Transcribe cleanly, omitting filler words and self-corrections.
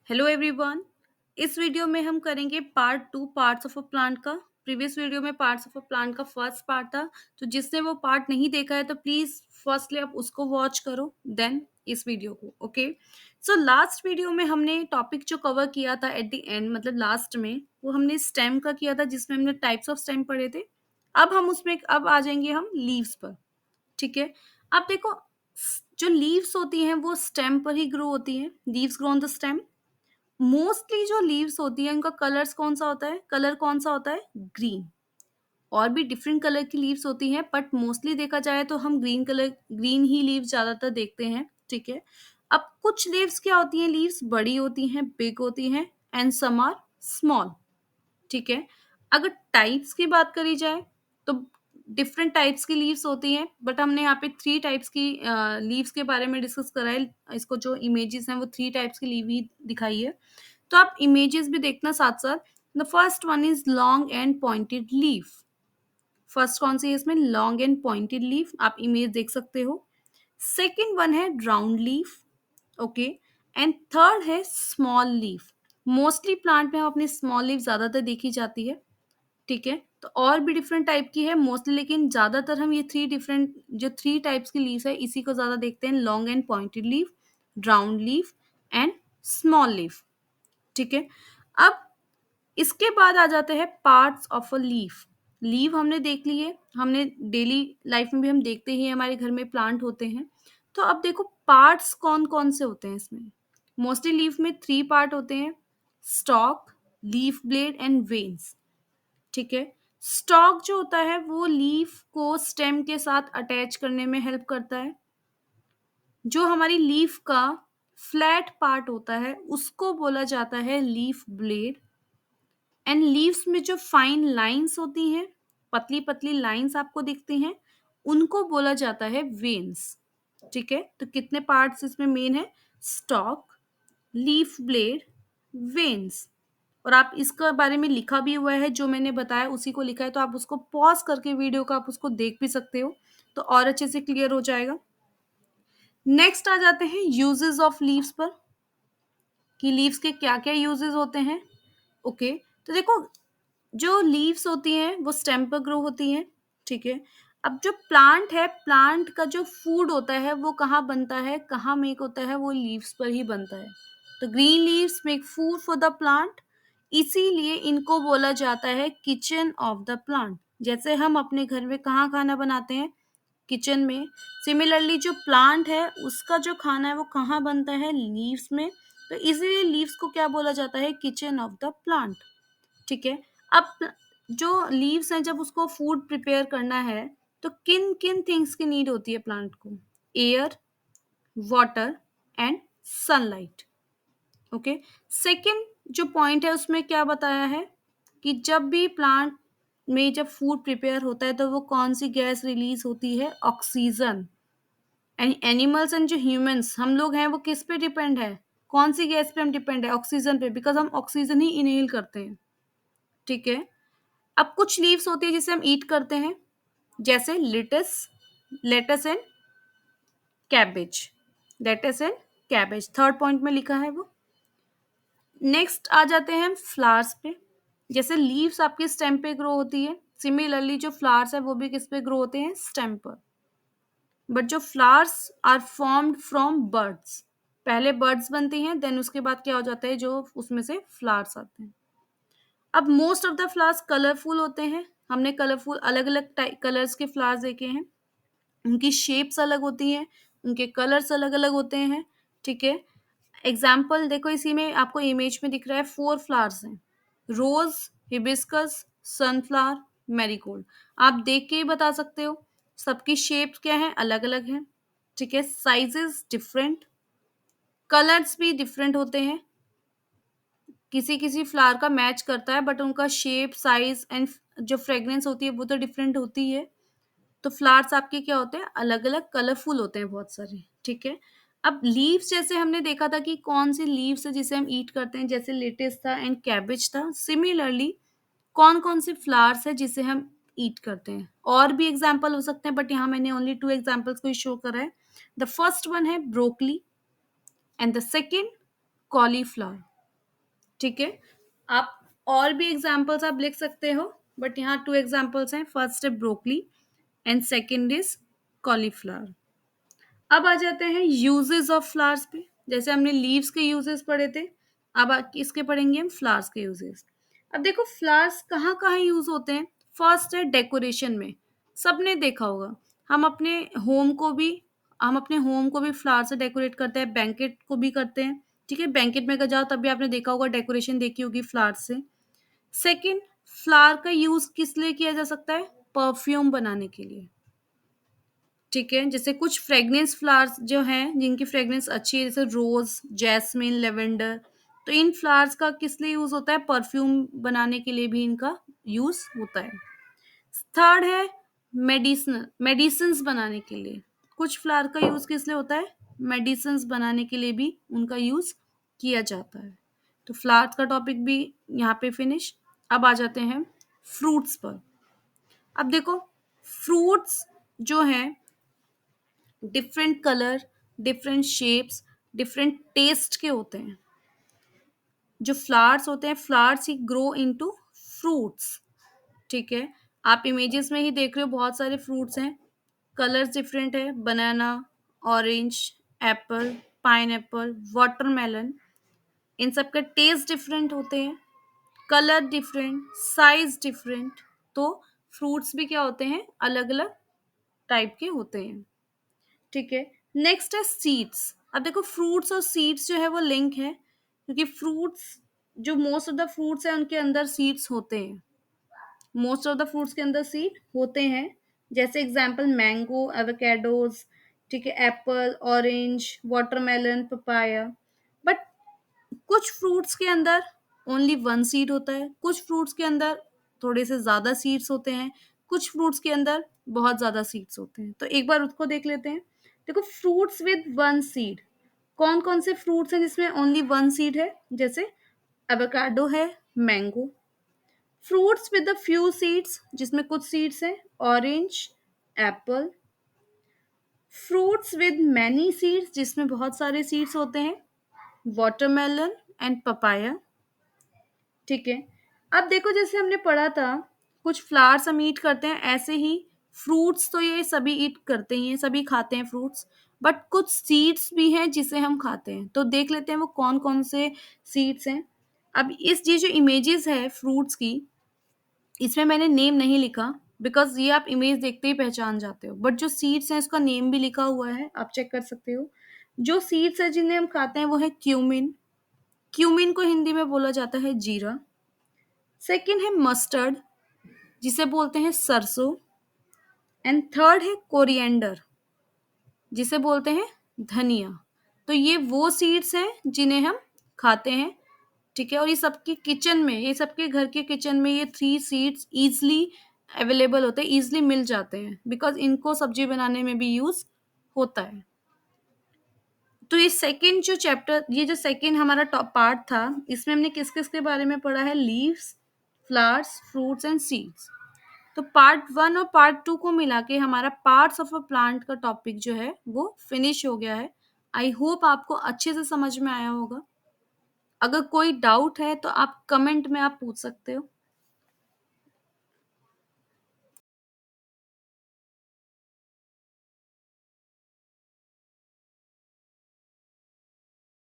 Hello everyone. इस video में हम करेंगे part two parts of a plant का। प्रीवियस वीडियो में पार्ट्स ऑफ अ प्लांट का फर्स्ट पार्ट था, तो जिसने वो पार्ट नहीं देखा है तो प्लीज फर्स्टली आप उसको वॉच करो, देन इस वीडियो को। ओके, सो लास्ट वीडियो में हमने टॉपिक जो कवर किया था एट द एंड, मतलब लास्ट में, वो हमने स्टेम का किया था जिसमें हमने टाइप्स ऑफ स्टेम पढ़े थे। अब आ जाएंगे हम लीव्स पर। ठीक है, अब देखो, जो लीव्स होती हैं वो स्टेम पर ही ग्रो होती हैं। Leaves grow on the stem. Mostly जो लीव्स होती है उनका कलर कौन सा होता है? ग्रीन। और भी डिफरेंट कलर की लीव्स होती हैं, बट मोस्टली देखा जाए तो हम ग्रीन ही लीव्स ज्यादातर देखते हैं। ठीक है, अब कुछ लीव्स क्या होती हैं, लीव्स बड़ी होती हैं, बिग होती हैं, एंड सम आर स्मॉल। ठीक है, अगर टाइप्स की बात करी जाए तो डिफरेंट टाइप्स की लीव्स होती हैं, बट हमने यहाँ पे थ्री टाइप्स की लीव्स के बारे में डिस्कस करा है। इसको जो इमेजेस हैं वो थ्री टाइप्स की लीव ही दिखाई है, तो आप इमेजेस भी देखना साथ साथ। The first one is long and pointed leaf. First कौन सी है इसमें? लॉन्ग एंड पॉइंटेड लीफ, आप इमेज देख सकते हो। सेकेंड वन है round leaf. Okay, and third है स्मॉल लीफ। मोस्टली प्लांट में हम अपनी स्मॉल लीफ ज्यादातर देखी जाती है। ठीक है, तो और भी डिफरेंट टाइप की है मोस्टली, लेकिन ज्यादातर हम ये थ्री टाइप्स की लीव्स है इसी को ज्यादा देखते हैं। Long and pointed leaf, round leaf, and small leaf. ठीक है, अब इसके बाद आ जाते हैं parts of a leaf. Leave हमने देख ली है, हमने डेली लाइफ में भी हम देखते ही हैं, हमारे घर में प्लांट होते हैं। तो अब देखो पार्ट्स कौन कौन से होते हैं इसमें। मोस्टली लीफ में थ्री पार्ट होते हैं: stock, leaf blade, and veins. ठीक है, स्टॉक जो होता है वो लीफ को स्टेम के साथ अटैच करने में हेल्प करता है। जो हमारी लीफ का फ्लैट पार्ट होता है उसको बोला जाता है लीफ ब्लेड। एंड लीव्स में जो फाइन लाइंस होती हैं, पतली पतली लाइंस आपको दिखती हैं, उनको बोला जाता है वेन्स। ठीक है, तो कितने पार्ट्स इसमें मेन है? Stock, leaf blade, veins. और आप इसके बारे में लिखा भी हुआ है, जो मैंने बताया उसी को लिखा है, तो आप उसको पॉज करके वीडियो को आप उसको देख भी सकते हो, तो और अच्छे से क्लियर हो जाएगा। नेक्स्ट आ जाते हैं यूजेस ऑफ लीव्स पर, कि लीव्स के क्या क्या यूजेस होते हैं। ओके, तो देखो, जो लीव्स होती हैं वो स्टेम पर ग्रो होती हैं। ठीक है, अब जो प्लांट है, प्लांट का जो फूड होता है वो कहाँ बनता है, कहाँ मेक होता है? वो लीव्स पर ही बनता है। तो green leaves make food for the plant, इसीलिए इनको बोला जाता है किचन ऑफ द प्लांट। जैसे हम अपने घर में कहाँ खाना बनाते हैं? किचन में। सिमिलरली जो प्लांट है उसका जो खाना है वो कहाँ बनता है? लीव्स में। तो इसीलिए लीव्स को क्या बोला जाता है? Kitchen of the plant. ठीक है, अब जो लीव्स हैं, जब उसको फूड प्रिपेयर करना है तो किन किन थिंग्स की नीड होती है प्लांट को? Air, water, and sunlight. Okay, second जो पॉइंट है उसमें क्या बताया है कि जब भी प्लांट में जब फूड प्रिपेयर होता है तो वो कौन सी गैस रिलीज होती है? ऑक्सीजन। एंड एनिमल्स एंड जो ह्यूमंस हम लोग हैं वो किस पे डिपेंड है? कौन सी गैस पे हम डिपेंड है? ऑक्सीजन पे, बिकॉज हम ऑक्सीजन ही इनहेल करते हैं। ठीक है, अब कुछ लीव्स होती है जिसे हम ईट करते हैं, जैसे lettuce and cabbage. Lettuce and cabbage third point में लिखा है वो। नेक्स्ट आ जाते हैं हम फ्लावर्स पे। जैसे लीव्स आपके स्टेम पे ग्रो होती है, सिमिलरली जो फ्लावर्स है वो भी किस पे ग्रो होते हैं? स्टेम पर। बट जो flowers are formed from buds, पहले बर्ड्स बनती हैं, देन उसके बाद क्या हो जाता है, जो उसमें से फ्लावर्स आते हैं। अब most of the flowers colourful होते हैं। हमने कलरफुल अलग अलग टाइप कलर्स के फ्लावर्स देखे हैं, उनकी शेप्स अलग होती हैं, उनके कलर्स अलग अलग होते हैं। ठीक है, एग्जाम्पल देखो, इसी में आपको इमेज में दिख रहा है, फोर फ्लावर्स हैं: रोज, हिबिस्कस, सनफ्लावर, मैरीगोल्ड। आप देख के ही बता सकते हो सबकी शेप्स क्या है, अलग अलग हैं। ठीक है, साइजेस डिफरेंट, कलर्स भी डिफरेंट होते हैं। किसी किसी फ्लावर का मैच करता है, बट उनका शेप, साइज, एंड जो फ्रेग्रेंस होती है वो तो डिफरेंट होती है। तो फ्लावर्स आपके क्या होते हैं? अलग अलग कलरफुल होते हैं बहुत सारे। ठीक है, अब लीव्स जैसे हमने देखा था कि कौन सी लीव्स है जिसे हम ईट करते हैं, जैसे लेटेस था एंड कैबेज था। सिमिलरली कौन कौन से फ्लावर्स है जिसे हम ईट करते हैं? और भी एग्जाम्पल हो सकते हैं, बट यहाँ मैंने ओनली टू एग्जाम्पल्स को शो करा है। द फर्स्ट वन है broccoli, and the second cauliflower. ठीक है। आप और भी एग्जाम्पल्स आप लिख सकते हो, बट यहाँ 2 एग्जाम्पल्स हैं। फर्स्ट है broccoli and second is cauliflower. अब आ जाते हैं यूजेस ऑफ फ्लावर्स पे। जैसे हमने लीव्स के यूजेस पढ़े थे, अब इसके पढ़ेंगे हम फ्लावर्स के यूजेस। अब देखो फ्लावर्स कहाँ कहाँ यूज होते हैं। फर्स्ट है डेकोरेशन में। सबने देखा होगा, हम अपने होम को भी हम अपने होम को भी फ्लावर से डेकोरेट करते हैं, बैंकेट को भी करते हैं। ठीक है, बैंकेट में अगर जाओ तब भी आपने देखा होगा, डेकोरेशन देखी होगी फ्लावर से। सेकंड, फ्लावर का यूज किस लिए किया जा सकता है? परफ्यूम बनाने के लिए। ठीक है, जैसे कुछ फ्रेग्रेंस फ्लावर्स जो हैं जिनकी फ्रेग्रेंस अच्छी है, जैसे रोज, जैस्मिन, लेवेंडर, तो इन फ्लावर्स का किस लिए यूज होता है? परफ्यूम बनाने के लिए भी इनका यूज होता है। थर्ड है मेडिसिन्स बनाने के लिए। कुछ फ्लावर का यूज किस लिए होता है? मेडिसिन्स बनाने के लिए भी उनका यूज किया जाता है। तो फ्लावर्स का टॉपिक भी यहाँ पे फिनिश। अब आ जाते हैं फ्रूट्स पर। अब देखो, फ्रूट्स जो हैं different colour, different shapes, different taste के होते हैं। जो फ्लावर्स होते हैं, फ्लावर्स ही ग्रो इनटू फ्रूट्स। ठीक है, आप इमेजेस में ही देख रहे हो, बहुत सारे फ्रूट्स हैं, कलर्स डिफरेंट है, बनाना, ऑरेंज, एप्पल, पाइनएप्पल, वाटरमेलन। इन सब का टेस्ट डिफरेंट होते हैं, कलर डिफरेंट, साइज डिफरेंट। तो फ्रूट्स भी क्या होते हैं? अलग अलग टाइप के होते हैं। ठीक है, नेक्स्ट है सीड्स। अब देखो फ्रूट्स और सीड्स जो है वो लिंक है, क्योंकि फ्रूट्स, जो मोस्ट ऑफ द फ्रूट्स है उनके अंदर सीड्स होते हैं। मोस्ट ऑफ द फ्रूट्स के अंदर सीड होते हैं। जैसे एग्जांपल मैंगो, एवोकेडोज, ठीक है, Apple, orange, watermelon, papaya. But कुछ फ्रूट्स के अंदर ओनली वन सीड होता है, कुछ फ्रूट्स के अंदर थोड़े से ज्यादा सीड्स होते हैं, कुछ फ्रूट्स के अंदर बहुत ज्यादा सीड्स होते हैं। तो एक बार उसको देख लेते हैं। देखो फ्रूट्स विद वन सीड, कौन कौन से फ्रूट्स हैं जिसमें ओनली वन सीड है? जैसे एवोकाडो है, mango. Fruits with a few seeds, जिसमें कुछ सीड्स हैं, orange, Apple. Fruits with many seeds, जिसमें बहुत सारे सीड्स होते हैं, वाटरमेलन एंड पपाया। ठीक है, अब देखो जैसे हमने पढ़ा था, कुछ फ्लावर्स हम ईट करते हैं, ऐसे ही फ्रूट्स तो ये सभी ईट करते ही हैं, सभी खाते हैं फ्रूट्स। बट कुछ सीड्स भी हैं जिसे हम खाते हैं, तो देख लेते हैं वो कौन कौन से सीड्स हैं। अब इस ये जो इमेजेस है फ्रूट्स की, इसमें मैंने नेम नहीं लिखा, बिकॉज ये आप इमेज देखते ही पहचान जाते हो। बट जो सीड्स हैं उसका नेम भी लिखा हुआ है, आप चेक कर सकते हो। जो सीड्स है जिन्हें हम खाते हैं वो है क्यूमिन। क्यूमिन को हिंदी में बोला जाता है जीरा। सेकंड है मस्टर्ड, जिसे बोलते हैं सरसों। एंड थर्ड है कोरिएंडर, जिसे बोलते हैं धनिया। तो ये वो सीड्स हैं जिन्हें हम खाते हैं। ठीक है, और ये सबके किचन में, ये सबके घर के किचन में ये 3 सीड्स इजली अवेलेबल होते हैं, इजली मिल जाते हैं, बिकॉज इनको सब्जी बनाने में भी यूज होता है। तो ये सेकंड जो चैप्टर, ये जो सेकंड हमारा टॉप पार्ट था, इसमें हमने किस किस के बारे में पढ़ा है? Leaves, flowers, fruits and seeds. तो पार्ट 1 और पार्ट 2 को मिला के हमारा पार्ट्स ऑफ अ प्लांट का टॉपिक जो है वो फिनिश हो गया है। आई होप आपको अच्छे से समझ में आया होगा। अगर कोई डाउट है तो आप कमेंट में आप पूछ सकते हो।